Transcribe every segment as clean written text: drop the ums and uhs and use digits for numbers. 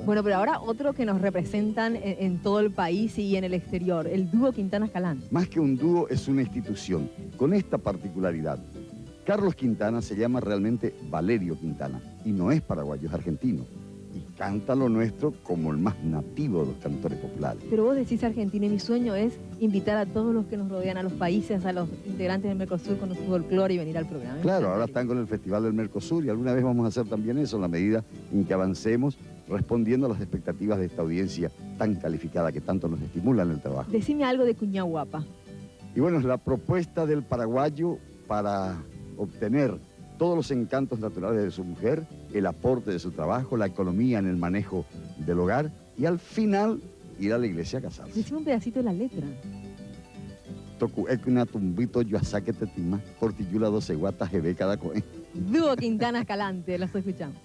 Bueno, pero ahora otro que nos representan en todo el país y en el exterior, el dúo Quintana Escalante. Más que un dúo, es una institución, con esta particularidad. Carlos Quintana se llama realmente Valerio Quintana, y no es paraguayo, es argentino. Y canta lo nuestro como el más nativo de los cantores populares. Pero vos decís Argentina, y mi sueño es invitar a todos los que nos rodean, a los países, a los integrantes del Mercosur con su folclore y venir al programa. Claro, ahora están con el Festival del Mercosur y alguna vez vamos a hacer también eso en la medida en que avancemos respondiendo a las expectativas de esta audiencia tan calificada que tanto nos estimula en el trabajo. Decime algo de Cuñahuapa. Y bueno, es la propuesta del paraguayo para obtener todos los encantos naturales de su mujer, el aporte de su trabajo, la economía en el manejo del hogar y al final ir a la iglesia a casarse. Decime un pedacito de la letra. Tocu ekuna tumbito yo saque tetima, portillula 12 guatas jebe cada coe. Dúo Quintana Escalante, lo estoy escuchando.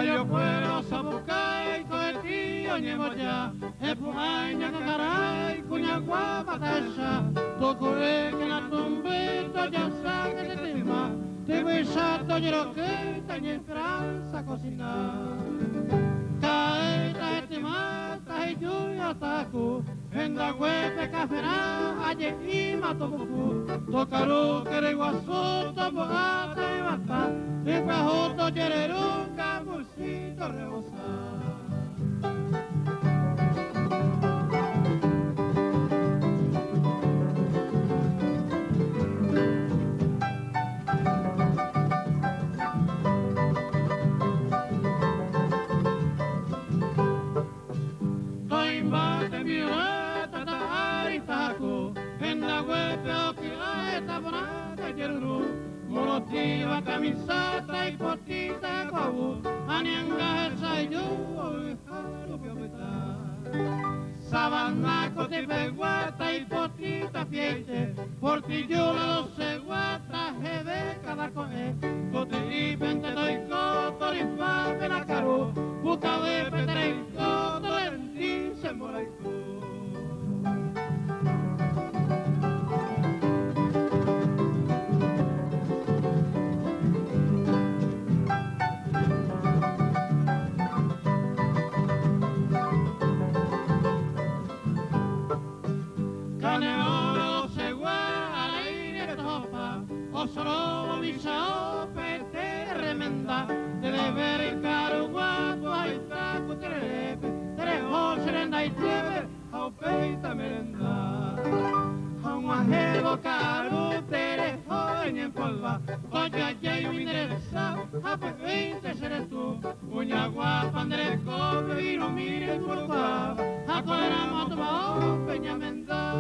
Yo puedo sabucay con el tío Ñemoya, el pumaña cacaray, Cuñahuapa tasha, tocoré que la tumbito ya saque de tema, te voy chato yo que tañe esperanza cocinar. Caeta este mata y yo ataco, en la huepe caferá, aye y mato poco, tocaró que de guaso, topogata y mata, de guajoto yerero, camusito rebosar. Monotiva, camiseta y potita de cobu, anianga esa y yo, lo sabanaco de peguata y potita fiete, portillola 12 guatas, jebe cada coe, cote y pente doy coto, y pape la caro, puta de petre y coto, en ti se mora y solo mi chaope te remenda, de ver el caro guapo, hay taco terepe, terejo serenda y tieve, au peita merenda. A un ajebo caro terejo en polva, oye ya yo me interesa, a pues 20 seres tú, uña guapa andere cope y no mire por guapa, a colera moto peña menda.